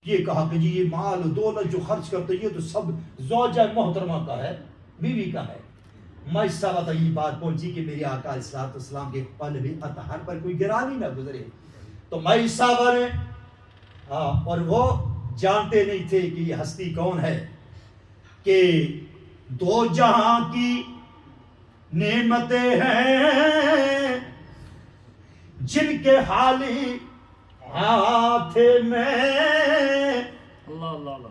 یہ کہا کہ جی یہ مال و دولت جو خرچ کرتے یہ تو سب زوجہ محترمہ کا ہے، بیوی کا ہے۔ مجھ صاحبہ تک یہ بات پہنچی کہ میرے آقا علیہ الصلوۃ والسلام کے قلب اطہر پر کوئی گرانی نہ گزرے۔ تو مجھ صاحبہ نے اور وہ جانتے نہیں تھے کہ یہ ہستی کون ہے، کہ دو جہاں کی نعمتیں ہیں جن کے حالی ہاتھ میں، اللہ اللہ اللہ،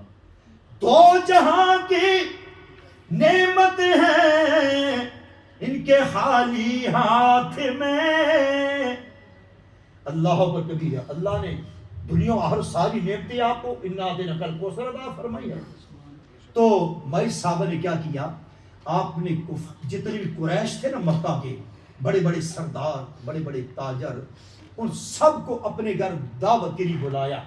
دو جہاں کی نعمت ہیں ان کے خالی ہاتھ میں۔ اللہ پر کبھی ہے، اللہ نے دنیا ہر ساری نعمتیں آپ کو انا اعطیناک الکوثر عطا فرمائی ہے۔ تو مائی صاحبہ نے کیا کیا، آپ نے جتنے بھی قریش تھے نا مکہ کے بڑے بڑے سردار، بڑے بڑے تاجر، ان سب کو اپنے گھر دعوت کے لیے بلایا۔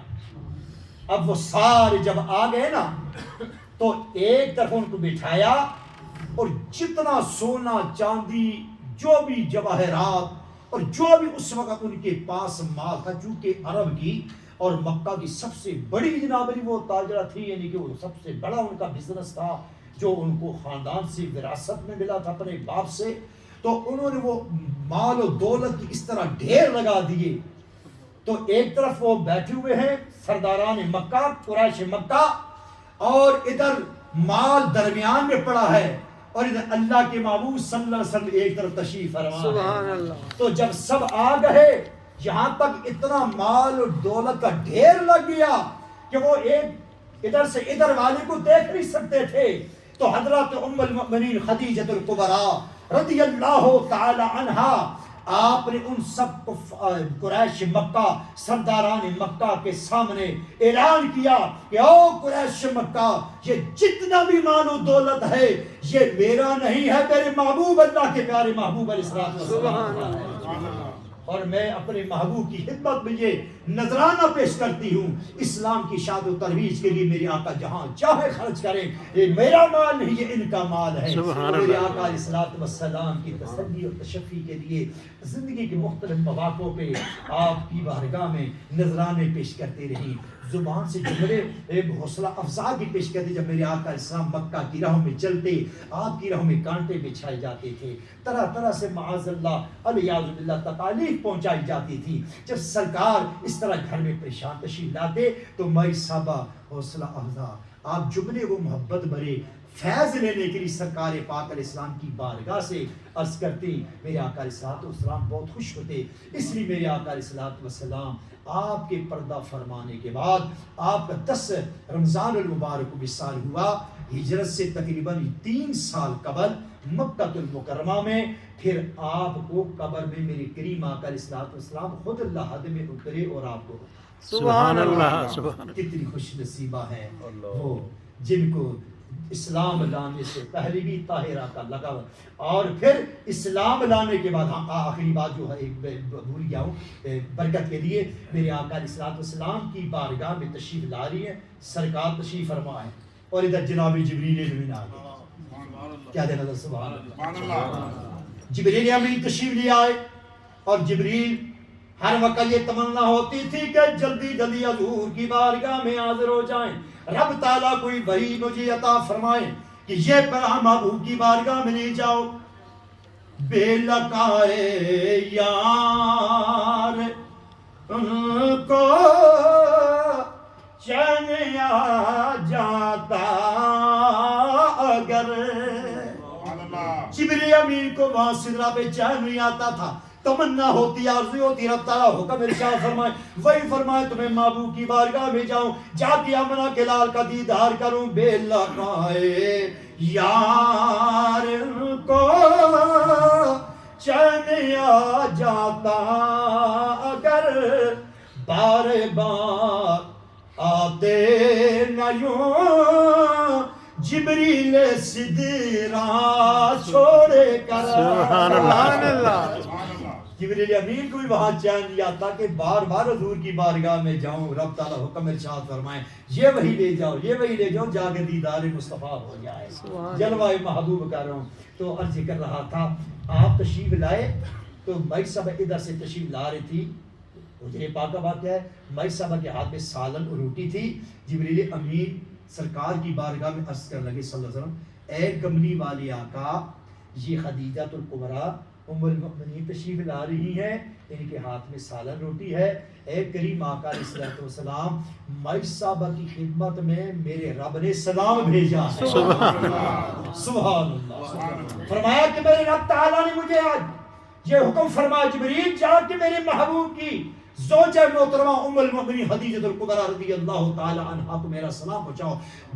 اب وہ سارے جب آ گئے نا تو ایک طرف ان کو بٹھایا اور جتنا سونا چاندی جو بھی جواہرات اور جو بھی اس وقت ان کے پاس مال تھا، چونکہ عرب کی اور مکہ کی سب سے بڑی جناب وہ تاجرہ تھی، یعنی کہ وہ سب سے بڑا ان کا بزنس تھا جو ان کو خاندان سے وراثت میں ملا تھا اپنے باپ سے۔ تو انہوں نے وہ مال و دولت کی اس طرح ڈھیر لگا دیے۔ تو ایک طرف وہ بیٹھے ہوئے ہیں سرداران مکہ، قریش مکہ، اور ادھر مال درمیان میں پڑا ہے، اور ادھر اللہ کے محبوب صلی اللہ علیہ وسلم ایک طرف تشریف فرما ہے۔ سبحان اللہ۔ تو جب سب آ گئے، یہاں تک اتنا مال اور دولت کا ڈھیر لگ گیا کہ وہ ایک ادھر سے ادھر والے کو دیکھ نہیں سکتے تھے۔ تو حضرت ام المؤمنین خدیجہ الکبریٰ رضی اللہ تعالی عنہا، آپ نے ان سب کو قریش مکہ، سرداران مکہ کے سامنے اعلان کیا کہ او قریش مکہ، یہ جتنا بھی مال و دولت ہے یہ میرا نہیں ہے، میرے محبوب اللہ کے پیارے محبوب علیہ السلام کا ہے، اور میں اپنے محبوب کی خدمت میں یہ نذرانہ پیش کرتی ہوں، اسلام کی شاد و ترویج کے لیے میرے آقا جہاں چاہے خرچ کریں، یہ میرا مال نہیں، یہ ان کا مال ہے۔ میرے آقا علیہ الصلوۃ والسلام کی تسلی اور تشفی کے لیے زندگی کے مختلف مواقعوں پہ آپ کی بارگاہ میں نذرانے پیش کرتے رہی، زبان سے جملے ایک حوصلہ افزا بھی پیش کرتے۔ جب میرے آقا اسلام مکہ کی راہوں میں چلتے، آپ کی راہوں میں کانٹے بچھائے جاتے تھے، طرح طرح سے معاذ اللہ علیہ باللہ تکالیف پہنچائی جاتی تھی۔ جب سرکار اس طرح گھر میں پریشان تشریف لاتے تو مائی صاحبہ حوصلہ افزا، آپ جملے وہ محبت بھرے فیض لینے کے لیے سرکار پاک علیہ السلام کی بارگاہ سے عرض کرتے، میرے آقا علیہ الصلوۃ والسلام بہت خوش ہوتے۔ اس لیے میرے آقا علیہ الصلوۃ والسلام آپ کے پردہ فرمانے کے بعد آپ کا 10 رمضان المبارک کو وصال ہوا، ہجرت سے تقریباً 3 سال قبل مکہ المکرمہ میں۔ پھر آپ کو قبر میں میرے کریم آقا علیہ الصلوۃ والسلام خود لحد میں اترے اور آپ کو سبحان اللہ، سبحان اللہ۔ کتنی خوش نصیبہ ہیں وہ جن کو اسلام لانے سے پہلے بھی طاہرہ کا لگا، اور پھر اسلام لانے کے بعد آخری بات جو ہے ایک بھول گیا ہوں، برکت کے لیے میرے آقا علیہ الصلوۃ والسلام کی بارگاہ میں تشریف لا رہی ہے، سرکار تشریف فرما ہے، اور ادھر جناب جبریل امین آ گئے۔ کیا دینا تھا؟ سبحان اللہ۔ جبریل امین تشریف لے آئے، اور جبریل ہر وقت یہ تمنا ہوتی تھی کہ جلدی جلدی حضور کی بارگاہ میں حاضر ہو جائیں، رب تعالیٰ کوئی وحی مجھے عطا فرمائے کہ یہ پیغام محبوب کی بارگاہ میں لے جاؤ۔ بے لقائے یار ان کو چین آ جاتا اگر، جبریل امین کو وہاں سدرہ پہ چین نہیں آتا تھا، تمنا ہوتی، آرزو ہوتی، رب تعالیٰ حکم ارشاد فرمائے، وہی فرمائے تمہیں محبوب کی بارگاہ میں جاؤں، جا کے آمنہ کے لال کا دیدار کروں۔ بے لقائے یار کو چین آ جاتا اگر، بار بار آتے نہ یوں جبریل سدرہ چھوڑے کر۔ سبحان اللہ۔ جبریل امین کو بھی وہاں چین نہیں آتا کہ بار بار حضور کی بارگاہ میں جاؤں، رب تعالیٰ حکم ارشاد فرمائیں یہ وہی لے جاؤ، یہ وہی لے جاؤ، جا کے دیدار مصطفیٰ ہو جائے، جلوہ محبوب کر رہا ہوں۔ تو عرض کر رہا تھا، آپ تشریف لائے تو بھائی صاحب ادھر سے تشریف لا رہی تھی حجرے پاک کا واقعہ ہے، مائی صاحبہ کے ہاتھ میں سالن اور روٹی تھی، جبریل امین سرکار کی بارگاہ میں عرض کرنے لگے صلی اللہ علیہ وسلم، اے گملی والے آقا، یہ خدیجہ الکبریٰ ام المؤمنین تشریف لا رہی ہیں، ان کے ہاتھ میں سالن روٹی ہے، اے کریم آقا علیہ السلام، مائی صاحبہ کی خدمت میں میرے رب نے سلام بھیجا ہے۔ سبحان اللہ، سبحان اللہ۔ فرمایا کہ میرے رب تعالیٰ نے مجھے آج یہ حکم فرمایا، جبریل جا کے میرے محبوب کی زوجہ محترمہ ام المؤمنین خدیجہ الکبریٰ رضی اللہ تعالی عنہا کو میرا سلام پہنچاؤ،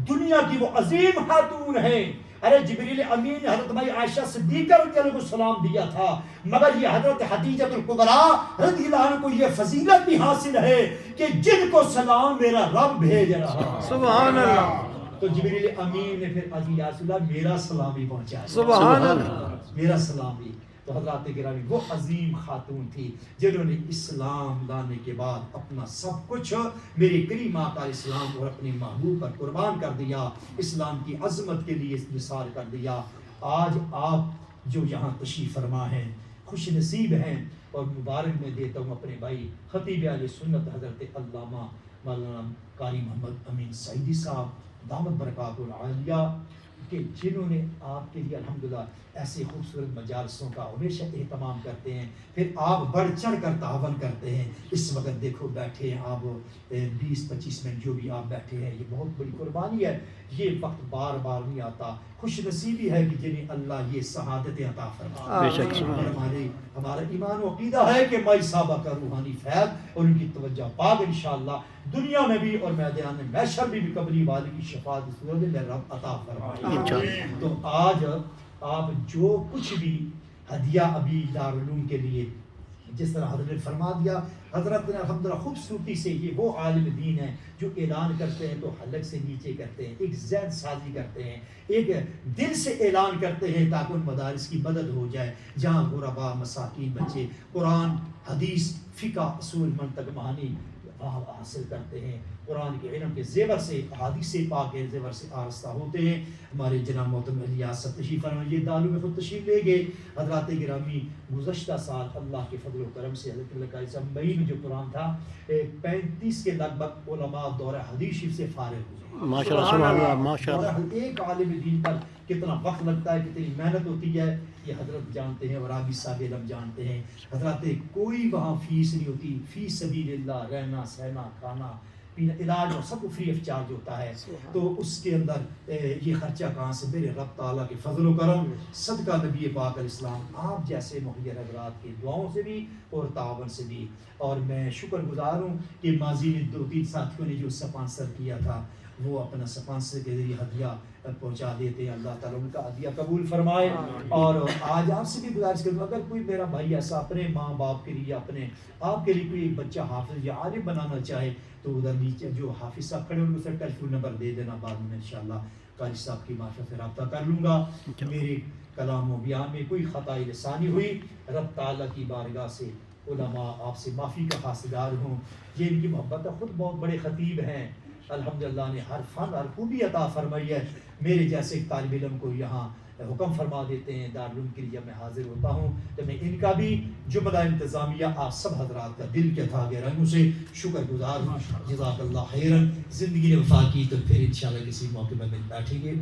دنیا کی وہ عظیم خاتون ہے۔ ارے جبریل امین نے حضرت مائی عائشہ صدیقہ رضی اللہ عنہ کو سلام دیا تھا، مگر یہ حضرت خدیجہ الکبریٰ رضی اللہ عنہ کو یہ فضیلت بھی حاصل ہے کہ جن کو سلام میرا رب بھیج رہا ہے۔ سبحان اللہ، تو جبریل امین نے پھر عزیز یا رسول اللہ میرا سلام بھی پہنچایا، سبحان اللہ، میرا سلام بھی۔ تو حضرات گرامی وہ عظیم خاتون تھی جنہوں نے اسلام لانے کے بعد اپنا سب کچھ میرے کریم آقا علیہ السلام اور اپنے محبوب پر قربان کر دیا، اسلام کی عظمت کے لیے نثار کر دیا۔ آج آپ جو یہاں تشریف فرما ہیں خوش نصیب ہیں، اور مبارک میں دیتا ہوں اپنے بھائی خطیب اہل سنت حضرت علامہ مولانا قاری محمد امین سعیدی صاحب دامت برکات العالیہ، کہ جنہوں نے آپ کے لیے الحمدللہ ایسے خوبصورت مجالسوں کا ہمیشہ اہتمام کرتے ہیں، پھر آپ بڑھ چڑھ کر تعاون کرتے ہیں۔ اس وقت دیکھو بیٹھے ہیں آپ 20-25 منٹ جو بھی آپ بیٹھے ہیں، یہ بہت بڑی قربانی ہے، یہ وقت بار بار نہیں آتا۔ خوش نصیبی ہے کہ جنہیں اللہ یہ سعادت عطا فرمائے۔ بے شک ہمارا ایمان و عقیدہ ہے کہ مائی صاحبہ کا روحانی فیض اور ان کی توجہ پاک انشاءاللہ دنیا میں بھی اور میدان محشر میں بھی قبری والی کی شفاعت کی صورت میں رب عطا فرمائے۔ تو آج آپ جو کچھ بھی ہدیہ ابھی دارالعلوم کے لیے جس طرح حضرت نے فرما دیا، حضرت نے الحمدللہ خوبصورتی سے، یہ وہ عالم دین ہیں جو اعلان کرتے ہیں تو حلق سے نیچے کرتے ہیں، ایک ذہن سازی کرتے ہیں، ایک دل سے اعلان کرتے ہیں تاکہ ان مدارس کی مدد ہو جائے جہاں غربا مساکین بچے قرآن حدیث فقہ اصول منطق معانی حاصل کرتے ہیں، قرآن کے علم کے زیور سے احادیث پاک کے زیور سے آرستہ ہوتے ہیں۔ ہمارے جناب محترم ریاست تشریف فرما، یہ دارالعلوم میں خود تشریف لے گئے۔ حضرات گرامی گزشتہ سال اللہ کے فضل و کرم سے حضرت اللہ قاری صاحب مئی میں جو قرآن تھا 35 کے لگ بھگ علماء دورہ حدیث شریف سے فارغ ہوئے۔ ماشاءاللہ، سبحان اللہ، ماشاءاللہ۔ ایک عالم دین پر کتنا وقت لگتا ہے، کتنی محنت ہوتی ہے، یہ حضرت جانتے ہیں اور رابی صاحب علم جانتے ہیں۔ حضرات کوئی وہاں فیس نہیں ہوتی، فی سبیل اللہ رہنا سہنا کھانا پینا علاج اور سب کو فری آف چارج ہوتا ہے، تو اس کے اندر یہ خرچہ کہاں سے؟ میرے رب تعالیٰ کے فضل و کرم صدقہ نبی پاک علیہ السلام آپ جیسے مخیر حضرات کی دعاؤں سے بھی اور تعاون سے بھی۔ اور میں شکر گزار ہوں کہ ماضی میں 2-3 ساتھیوں نے جو سپانسر کیا تھا وہ اپنا سپانسر کے ذریعے ہدیہ پہنچا دیتے ہیں، اللہ تعالیٰ ان کا ہدیہ قبول فرمائے۔ اور آج آپ سے بھی گزارش کروں، اگر کوئی میرا بھائی ایسا اپنے ماں باپ کے لیے اپنے آپ کے لیے کوئی بچہ حافظ یا عالم بنانا چاہے تو ادھر نیچے جو حافظ صاحب کھڑے ان کو سر ٹیلی فون نمبر دے دینا، بعد میں انشاءاللہ قاری صاحب کی معرفت سے رابطہ کر لوں گا۔ میرے کلام و بیان میں کوئی خطا لسانی ہوئی، رب تعالیٰ کی بارگاہ سے علماء آپ سے معافی کا خواستگار ہوں۔ یہ ان کی محبت ہے، خود بہت بڑے خطیب ہیں، الحمدللہ نے ہر فن ہر خوبی عطا فرمائی ہے۔ میرے جیسے ایک طالب علم کو یہاں حکم فرما دیتے ہیں دارالعلوم کے لیے میں حاضر ہوتا ہوں، تو میں ان کا بھی جملہ انتظامیہ آپ سب حضرات کا دل کے تھا رنگوں سے شکر گزار ہوں۔ جزاک اللہ خیرن۔ زندگی نے وفا کی تو پھر انشاءاللہ کسی موقع میں بیٹھیں گے۔